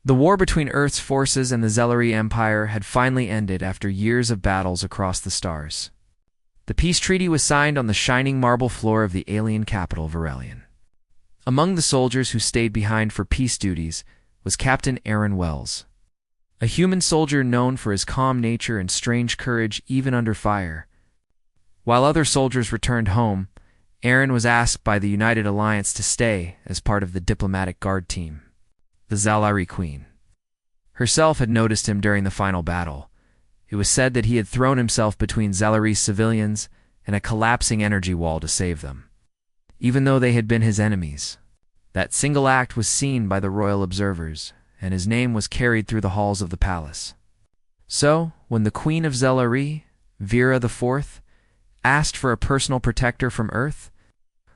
The war between Earth's forces and the Zelari Empire had finally ended after years of battles across the stars. The peace treaty was signed on the shining marble floor of the alien capital, Verelion. Among the soldiers who stayed behind for peace duties was Captain Aaron Wells, a human soldier known for his calm nature and strange courage even under fire. While other soldiers returned home, Aaron was asked by the United Alliance to stay as part of the diplomatic guard team. The Zelari Queen herself had noticed him during the final battle. It was said that he had thrown himself between Zelari's civilians and a collapsing energy wall to save them, even though they had been his enemies. That single act was seen by the royal observers, and his name was carried through the halls of the palace. So, when the Queen of Zelari, Vera IV, asked for a personal protector from Earth,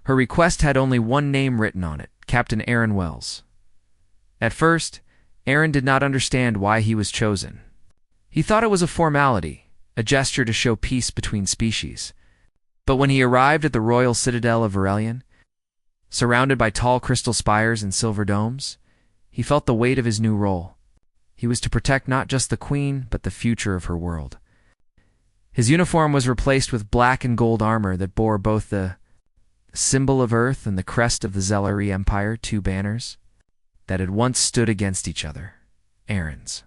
her request had only one name written on it: Captain Aaron Wells. At first, Aaron did not understand why he was chosen. He thought it was a formality, a gesture to show peace between species. But when he arrived at the royal citadel of Verelion, surrounded by tall crystal spires and silver domes, he felt the weight of his new role. He was to protect not just the queen, but the future of her world. His uniform was replaced with black and gold armor that bore both the symbol of Earth and the crest of the Zelari Empire, two banners that had once stood against each other. Aaron's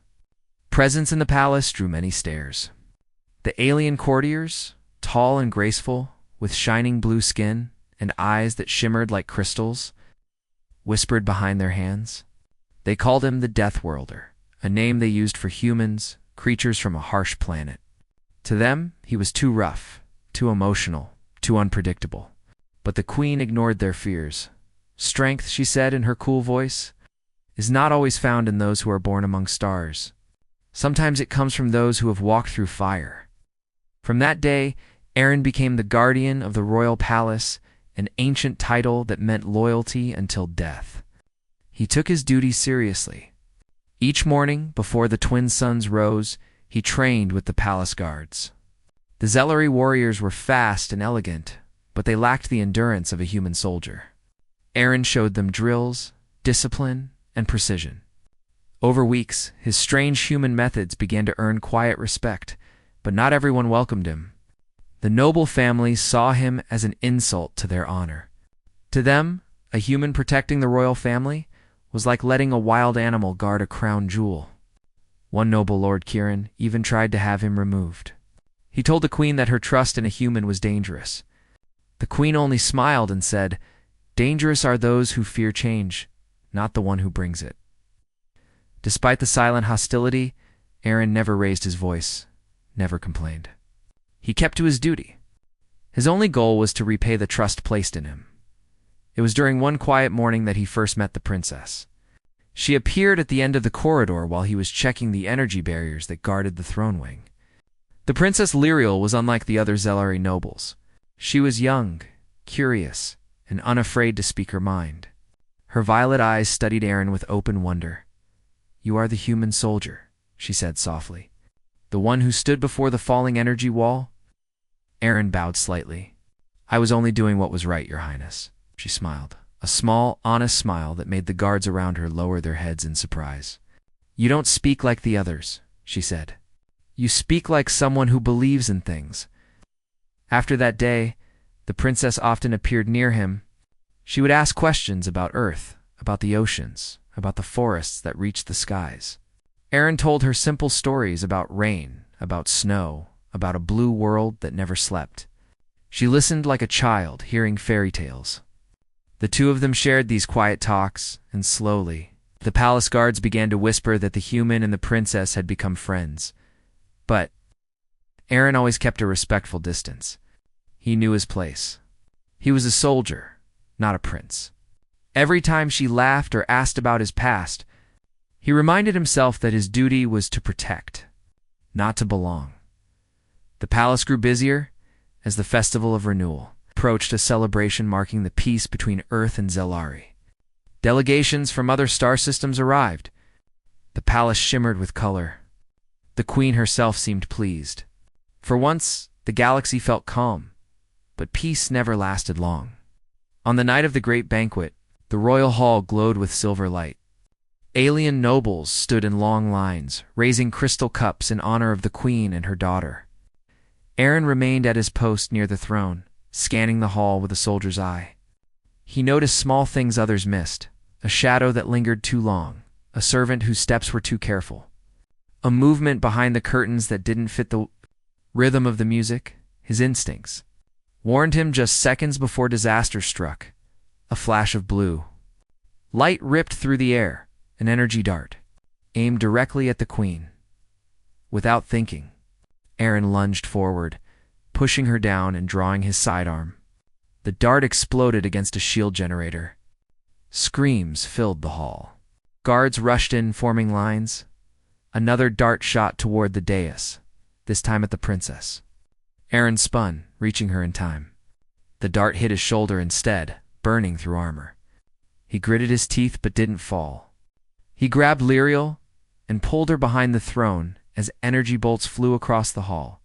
presence in the palace drew many stares. The alien courtiers, tall and graceful, with shining blue skin and eyes that shimmered like crystals, whispered behind their hands. They called him the DEATHWORLDer, a name they used for humans, creatures from a harsh planet. To them, he was too rough, too emotional, too unpredictable. But the queen ignored their fears. Strength, she said in her cool voice, is not always found in those who are born among stars. Sometimes it comes from those who have walked through fire. From that day, Aaron became the guardian of the royal palace, an ancient title that meant loyalty until death. He took his duty seriously. Each morning, before the twin suns rose, he trained with the palace guards. The Zelari warriors were fast and elegant, but they lacked the endurance of a human soldier. Aaron showed them drills, discipline, and precision. Over weeks, his strange human methods began to earn quiet respect, but not everyone welcomed him. The noble families saw him as an insult to their honor. To them, a human protecting the royal family was like letting a wild animal guard a crown jewel. One noble Lord Kirin even tried to have him removed. He told the queen that her trust in a human was dangerous. The queen only smiled and said, "Dangerous are those who fear change, not the one who brings it." Despite the silent hostility, Aaron never raised his voice, never complained. He kept to his duty. His only goal was to repay the trust placed in him. It was during one quiet morning that he first met the princess. She appeared at the end of the corridor while he was checking the energy barriers that guarded the throne wing. The Princess Lyriel was unlike the other Zelari nobles. She was young, curious, and unafraid to speak her mind. Her violet eyes studied Aaron with open wonder. "You are the human soldier," she said softly. "The one who stood before the falling energy wall?" Aaron bowed slightly. "I was only doing what was right, Your Highness," she smiled. A small, honest smile that made the guards around her lower their heads in surprise. "You don't speak like the others," she said. "You speak like someone who believes in things." After that day, the princess often appeared near him. She would ask questions about Earth, about the oceans, about the forests that reached the skies. Aaron told her simple stories about rain, about snow, about a blue world that never slept. She listened like a child, hearing fairy tales. The two of them shared these quiet talks, and slowly, the palace guards began to whisper that the human and the princess had become friends. But Aaron always kept a respectful distance. He knew his place. He was a soldier, not a prince. Every time she laughed or asked about his past, he reminded himself that his duty was to protect, not to belong. The palace grew busier as the Festival of Renewal approached, a celebration marking the peace between Earth and Zelari. Delegations from other star systems arrived. The palace shimmered with color. The queen herself seemed pleased. For once, the galaxy felt calm, but peace never lasted long. On the night of the great banquet, the royal hall glowed with silver light. Alien nobles stood in long lines, raising crystal cups in honor of the queen and her daughter. Aaron remained at his post near the throne, scanning the hall with a soldier's eye. He noticed small things others missed: a shadow that lingered too long, a servant whose steps were too careful, a movement behind the curtains that didn't fit the rhythm of the music. His instincts warned him just seconds before disaster struck. A flash of blue light ripped through the air, an energy dart, aimed directly at the queen. Without thinking, Aaron lunged forward, pushing her down and drawing his sidearm. The dart exploded against a shield generator. Screams filled the hall. Guards rushed in, forming lines. Another dart shot toward the dais, this time at the princess. Aaron spun, reaching her in time. The dart hit his shoulder instead, burning through armor. He gritted his teeth but didn't fall. He grabbed Lyriel and pulled her behind the throne as energy bolts flew across the hall.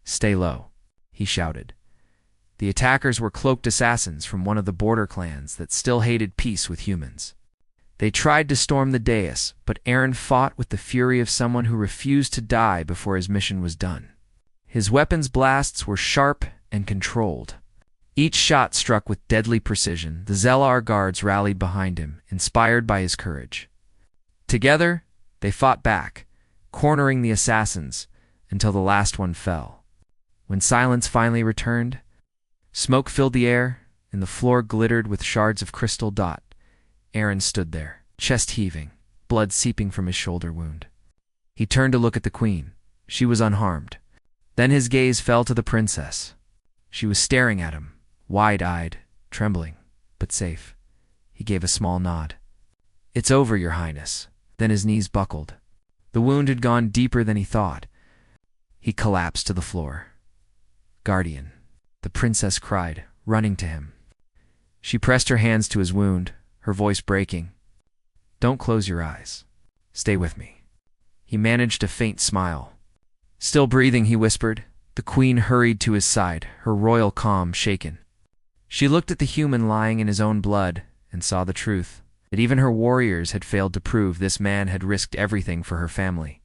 "Stay low," he shouted. The attackers were cloaked assassins from one of the border clans that still hated peace with humans. They tried to storm the dais, but Aaron fought with the fury of someone who refused to die before his mission was done. His weapons blasts were sharp and controlled. Each shot struck with deadly precision. The Zellar guards rallied behind him, inspired by his courage. Together, they fought back, cornering the assassins until the last one fell. When silence finally returned, smoke filled the air and the floor glittered with shards of crystal dot. Aaron stood there, chest heaving, blood seeping from his shoulder wound. He turned to look at the queen. She was unharmed. Then his gaze fell to the princess. She was staring at him, wide-eyed, trembling, but safe. He gave a small nod. "It's over, Your Highness." Then his knees buckled. The wound had gone deeper than he thought. He collapsed to the floor. "Guardian," the princess cried, running to him. She pressed her hands to his wound, her voice breaking. "Don't close your eyes. Stay with me." He managed a faint smile. Still breathing, he whispered. The queen hurried to his side, her royal calm shaken. She looked at the human lying in his own blood and saw the truth, that even her warriors had failed to prove this man had risked everything for her family.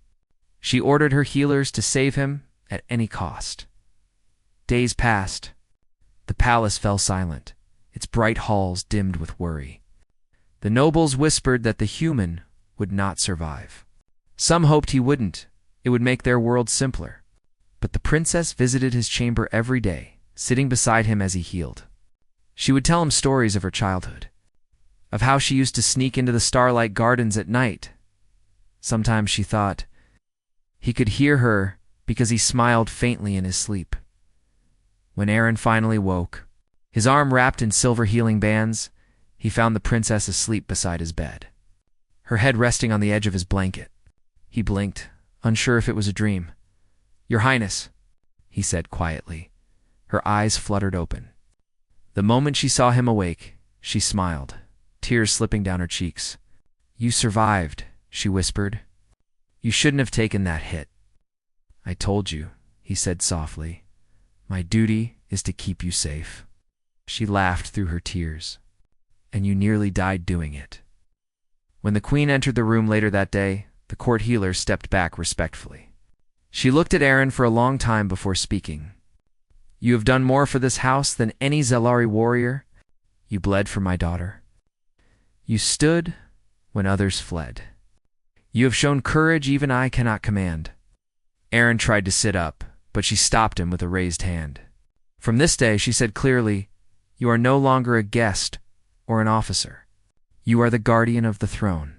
She ordered her healers to save him at any cost. Days passed. The palace fell silent, its bright halls dimmed with worry. The nobles whispered that the human would not survive. Some hoped he wouldn't. It would make their world simpler. But the princess visited his chamber every day, sitting beside him as he healed. She would tell him stories of her childhood, of how she used to sneak into the starlight gardens at night. Sometimes she thought he could hear her because he smiled faintly in his sleep. When Aaron finally woke, his arm wrapped in silver healing bands, he found the princess asleep beside his bed, her head resting on the edge of his blanket. He blinked, unsure if it was a dream. "Your Highness," he said quietly. Her eyes fluttered open. The moment she saw him awake, she smiled, tears slipping down her cheeks. "You survived," she whispered. "You shouldn't have taken that hit." "I told you," he said softly. "My duty is to keep you safe." She laughed through her tears. "And you nearly died doing it." When the queen entered the room later that day, the court healer stepped back respectfully. She looked at Aaron for a long time before speaking. "You have done more for this house than any Zellari warrior. You bled for my daughter. You stood when others fled. You have shown courage even I cannot command." Aaron tried to sit up, but she stopped him with a raised hand. "From this day," she said clearly, "you are no longer a guest or an officer. You are the guardian of the throne.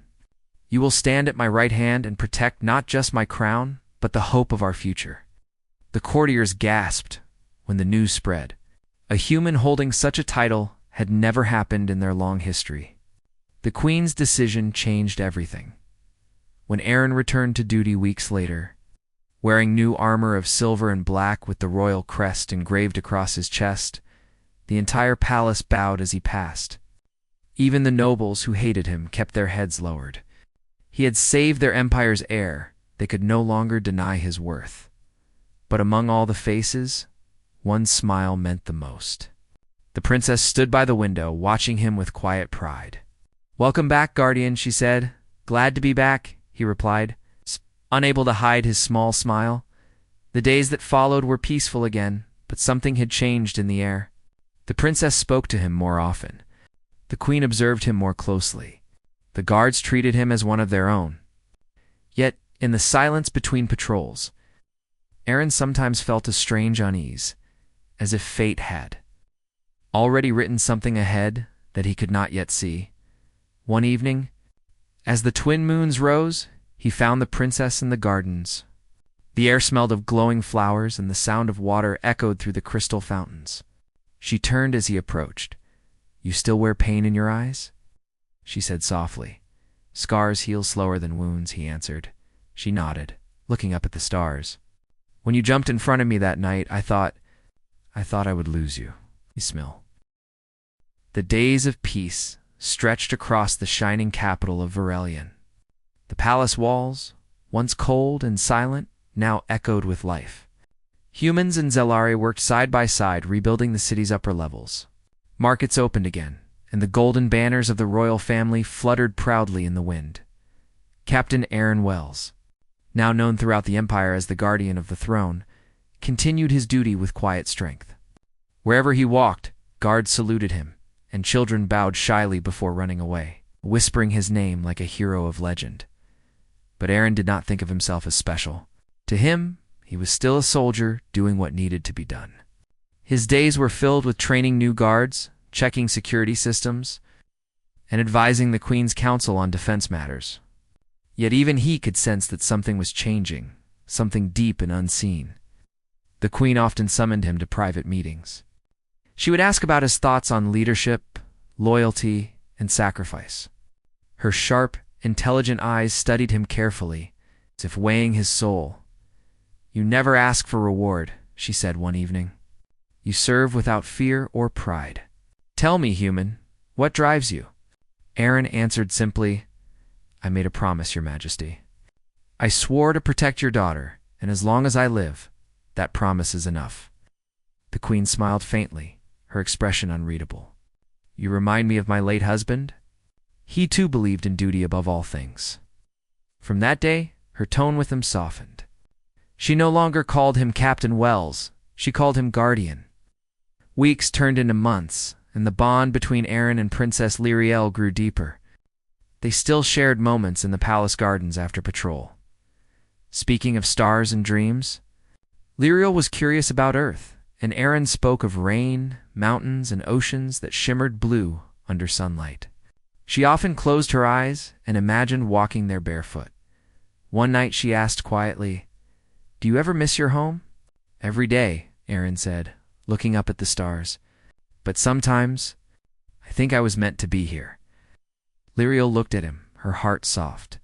You will stand at my right hand and protect not just my crown, but the hope of our future." The courtiers gasped when the news spread. A human holding such a title had never happened in their long history. The queen's decision changed everything. When Aaron returned to duty weeks later, wearing new armor of silver and black with the royal crest engraved across his chest, the entire palace bowed as he passed. Even the nobles who hated him kept their heads lowered. He had saved their empire's heir. They could no longer deny his worth. But among all the faces, one smile meant the most. The princess stood by the window, watching him with quiet pride. "Welcome back, Guardian," she said. Glad to be back, he replied, unable to hide his small smile. The days that followed were peaceful again, but something had changed in the air. The princess spoke to him more often. The queen observed him more closely. The guards treated him as one of their own. Yet, in the silence between patrols, Aaron sometimes felt a strange unease, as if fate had already written something ahead that he could not yet see. One evening, as the twin moons rose, he found the princess in the gardens. The air smelled of glowing flowers, and the sound of water echoed through the crystal fountains. She turned as he approached. "You still wear pain in your eyes?" she said softly. "Scars heal slower than wounds," he answered. She nodded, looking up at the stars. "When you jumped in front of me that night, I thought I would lose you." He smiled. The days of peace stretched across the shining capital of Verelion. The palace walls, once cold and silent, now echoed with life. Humans and Zelari worked side by side, rebuilding the city's upper levels. Markets opened again, and the golden banners of the royal family fluttered proudly in the wind. Captain Aaron Wells, now known throughout the Empire as the Guardian of the Throne, continued his duty with quiet strength. Wherever he walked, guards saluted him, and children bowed shyly before running away, whispering his name like a hero of legend. But Aaron did not think of himself as special. To him, he was still a soldier doing what needed to be done. His days were filled with training new guards, checking security systems, and advising the Queen's Council on defense matters. Yet even he could sense that something was changing, something deep and unseen. The Queen often summoned him to private meetings. She would ask about his thoughts on leadership, loyalty, and sacrifice. Her sharp, intelligent eyes studied him carefully, as if weighing his soul. "You never ask for reward," she said one evening. "You serve without fear or pride. Tell me, human, what drives you?" Aaron answered simply, "I made a promise, Your Majesty. I swore to protect your daughter, and as long as I live, that promise is enough." The Queen smiled faintly, her expression unreadable. "You remind me of my late husband?" He too believed in duty above all things. From that day, her tone with him softened. She no longer called him Captain Wells, she called him Guardian. Weeks turned into months, and the bond between Aaron and Princess Lyriel grew deeper. They still shared moments in the palace gardens after patrol. Speaking of stars and dreams, Lyriel was curious about Earth, and Aaron spoke of rain, mountains, and oceans that shimmered blue under sunlight. She often closed her eyes and imagined walking there barefoot. One night she asked quietly, "Do you ever miss your home?" "Every day," Aaron said, looking up at the stars. "But sometimes, I think I was meant to be here." Lyriel looked at him, her heart soft.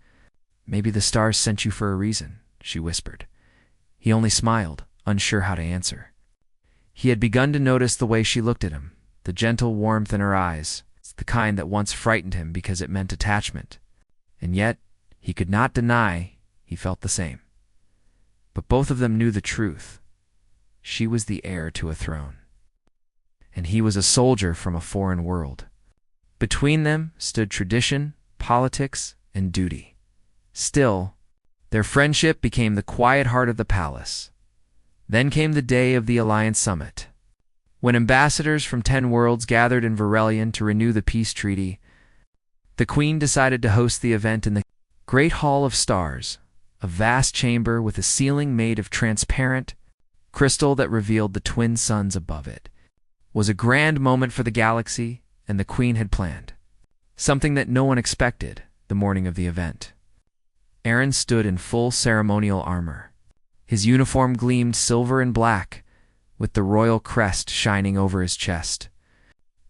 "Maybe the stars sent you for a reason," she whispered. He only smiled, unsure how to answer. He had begun to notice the way she looked at him, the gentle warmth in her eyes, the kind that once frightened him because it meant attachment. And yet, he could not deny he felt the same. But both of them knew the truth. She was the heir to a throne, and he was a soldier from a foreign world. Between them stood tradition, politics, and duty. Still, their friendship became the quiet heart of the palace. Then came the day of the Alliance Summit. When ambassadors from 10 worlds gathered in Verelion to renew the peace treaty, the Queen decided to host the event in the Great Hall of Stars, a vast chamber with a ceiling made of transparent crystal that revealed the twin suns above it. It was a grand moment for the galaxy, and the Queen had planned something that no one expected the morning of the event. Aaron stood in full ceremonial armor. His uniform gleamed silver and black, with the royal crest shining over his chest.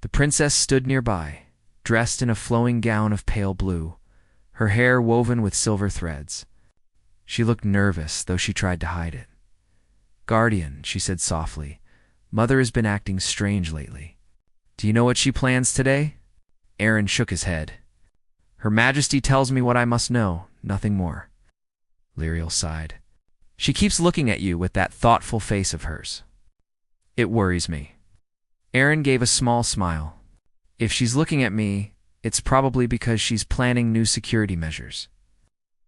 The princess stood nearby, dressed in a flowing gown of pale blue, her hair woven with silver threads. She looked nervous, though she tried to hide it. "Guardian," she said softly, "Mother has been acting strange lately. Do you know what she plans today?" Aaron shook his head. "Her Majesty tells me what I must know, nothing more." Lyriel sighed. "She keeps looking at you with that thoughtful face of hers. It worries me." Aaron gave a small smile. "If she's looking at me, It's probably because she's planning new security measures.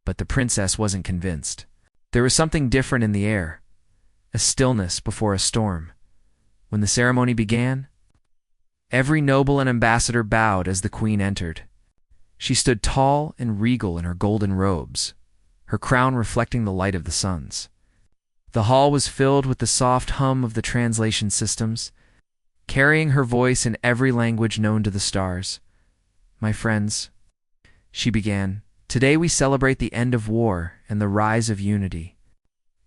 But the princess wasn't convinced. There was something different in the air, a stillness before a storm. When the ceremony began, every noble and ambassador bowed as the queen entered. She stood tall and regal in her golden robes, her crown reflecting the light of the suns. The hall was filled with the soft hum of the translation systems, carrying her voice in every language known to the stars. "My friends," she began, "today we celebrate the end of war and the rise of unity.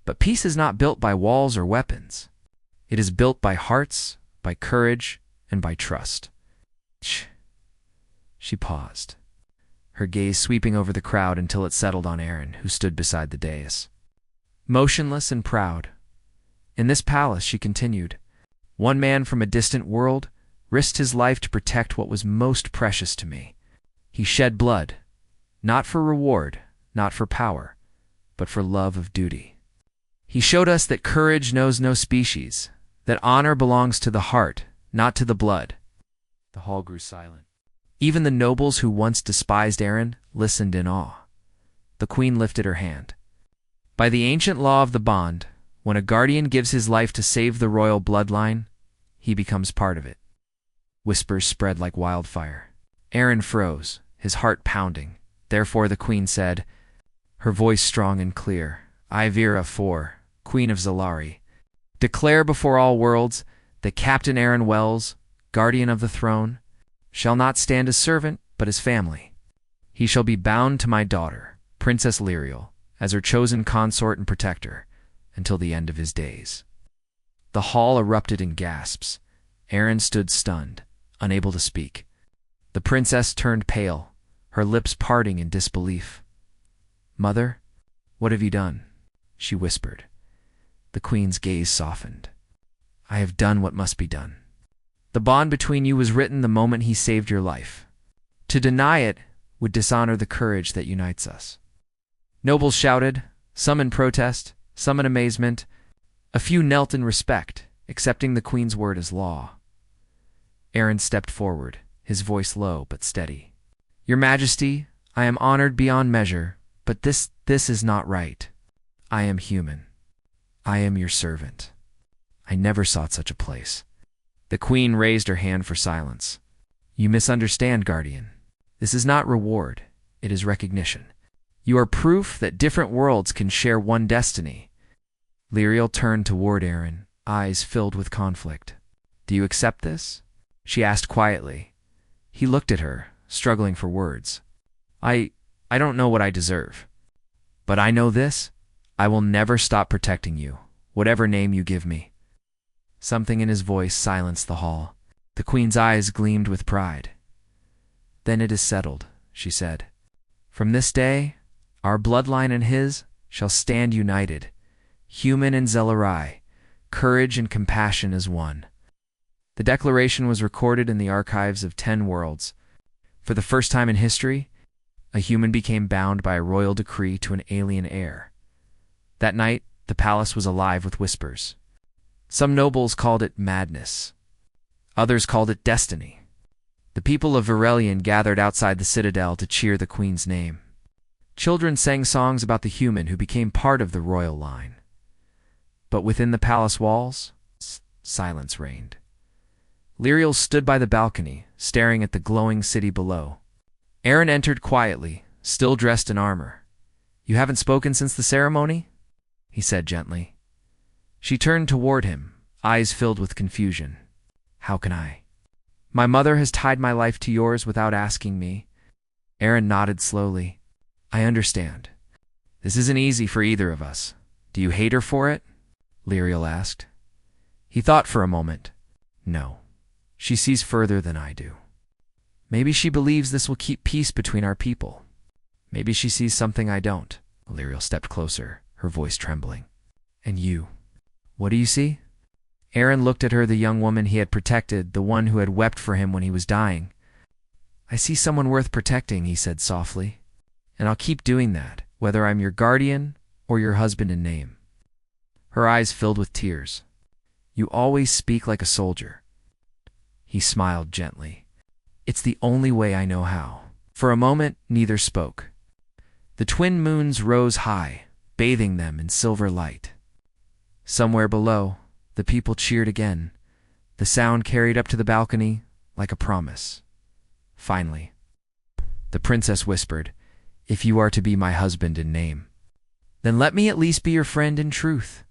But peace is not built by walls or weapons. It is built by hearts, by courage, and by trust." She paused, her gaze sweeping over the crowd until it settled on Aaron, who stood beside the dais. Motionless and proud. "In this palace," she continued, "one man from a distant world risked his life to protect what was most precious to me. He shed blood, not for reward, not for power, but for love of duty. He showed us that courage knows no species, that honor belongs to the heart, not to the blood." The hall grew silent. Even the nobles who once despised Aaron listened in awe. The queen lifted her hand. "By the ancient law of the bond, when a guardian gives his life to save the royal bloodline, he becomes part of it." Whispers spread like wildfire. Aaron froze, his heart pounding. Therefore the queen said, her voice strong and clear, "I, Vera IV, Queen of Zalari, declare before all worlds that Captain Aaron Wells, guardian of the throne, shall not stand as servant, but as family. He shall be bound to my daughter, Princess Lyriel, as her chosen consort and protector, until the end of his days." The hall erupted in gasps. Aaron stood stunned, unable to speak. The princess turned pale, her lips parting in disbelief. "Mother, what have you done?" she whispered. The queen's gaze softened. "I have done what must be done. The bond between you was written the moment he saved your life. To deny it would dishonor the courage that unites us." Nobles shouted, some in protest, some in amazement. A few knelt in respect, accepting the queen's word as law. Aaron stepped forward, his voice low but steady. "Your Majesty, I am honored beyond measure, but this is not right. I am human. I am your servant. I never sought such a place." The queen raised her hand for silence. "You misunderstand, Guardian. This is not reward, it is recognition. You are proof that different worlds can share one destiny." Lyriel turned toward Aaron, eyes filled with conflict. "Do you accept this?" she asked quietly. He looked at her, struggling for words. I don't know what I deserve. But I know this, I will never stop protecting you, whatever name you give me." Something in his voice silenced the hall. The queen's eyes gleamed with pride. "Then it is settled," she said. "From this day, our bloodline and his shall stand united, human and Zalarai, courage and compassion as one." The declaration was recorded in the archives of 10 worlds. For the first time in history, a human became bound by a royal decree to an alien heir. That night, the palace was alive with whispers. Some nobles called it madness. Others called it destiny. The people of Verelion gathered outside the citadel to cheer the queen's name. Children sang songs about the human who became part of the royal line. But within the palace walls, silence reigned. Lyriel stood by the balcony, staring at the glowing city below. Aaron entered quietly, still dressed in armor. "You haven't spoken since the ceremony?" he said gently. She turned toward him, eyes filled with confusion. "How can I? My mother has tied my life to yours without asking me." Aaron nodded slowly. "I understand. This isn't easy for either of us. Do you hate her for it?" Lyriel asked. He thought for a moment. "No. She sees further than I do. Maybe she believes this will keep peace between our people. Maybe she sees something I don't." Lyriel stepped closer, her voice trembling. "And you? What do you see?" Aaron looked at her, the young woman he had protected, the one who had wept for him when he was dying. "I see someone worth protecting," he said softly. "And I'll keep doing that, whether I'm your guardian or your husband in name." Her eyes filled with tears. "You always speak like a soldier." He smiled gently. It's the only way I know how." For a moment, neither spoke. The twin moons rose high, bathing them in silver light. Somewhere below, the people cheered again. The sound carried up to the balcony like a promise. Finally, the princess whispered, "If you are to be my husband in name, then let me at least be your friend in truth."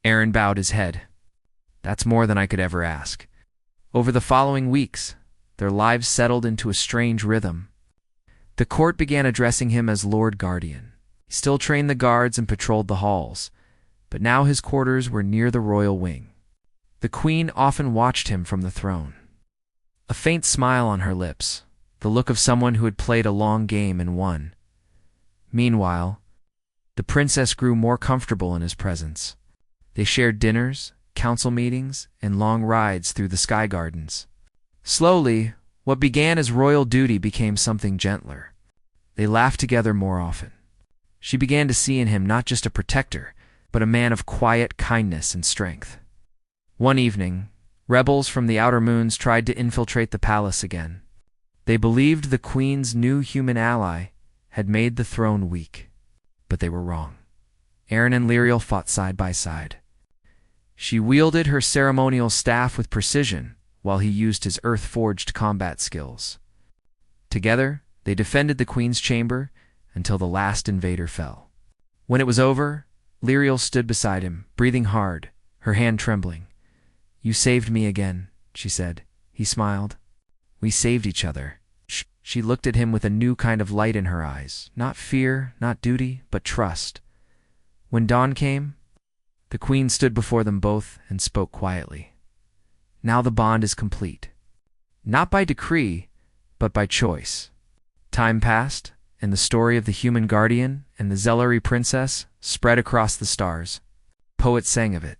Aaron bowed his head. "That's more than I could ever ask." Over the following weeks, their lives settled into a strange rhythm. The court began addressing him as Lord Guardian. He still trained the guards and patrolled the halls, but now his quarters were near the royal wing. The queen often watched him from the throne, a faint smile on her lips, the look of someone who had played a long game and won. Meanwhile, the princess grew more comfortable in his presence. They shared dinners, council meetings, and long rides through the sky gardens. Slowly, what began as royal duty became something gentler. They laughed together more often. She began to see in him not just a protector, but a man of quiet kindness and strength. One evening, rebels from the outer moons tried to infiltrate the palace again. They believed the queen's new human ally had made the throne weak, but they were wrong. Aaron and Lyriel fought side by side. She wielded her ceremonial staff with precision, while he used his earth-forged combat skills. Together, they defended the queen's chamber until the last invader fell. When it was over, Lyriel stood beside him, breathing hard, her hand trembling. "You saved me again," she said. He smiled. "We saved each other." She looked at him with a new kind of light in her eyes. Not fear, not duty, but trust. When dawn came, the queen stood before them both and spoke quietly. "Now the bond is complete. Not by decree, but by choice." Time passed, and the story of the human guardian and the Zellery princess spread across the stars. Poets sang of it.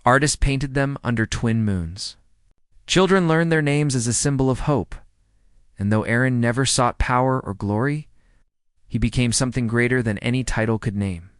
Artists painted them under twin moons. Children learned their names as a symbol of hope. And though Aaron never sought power or glory, he became something greater than any title could name.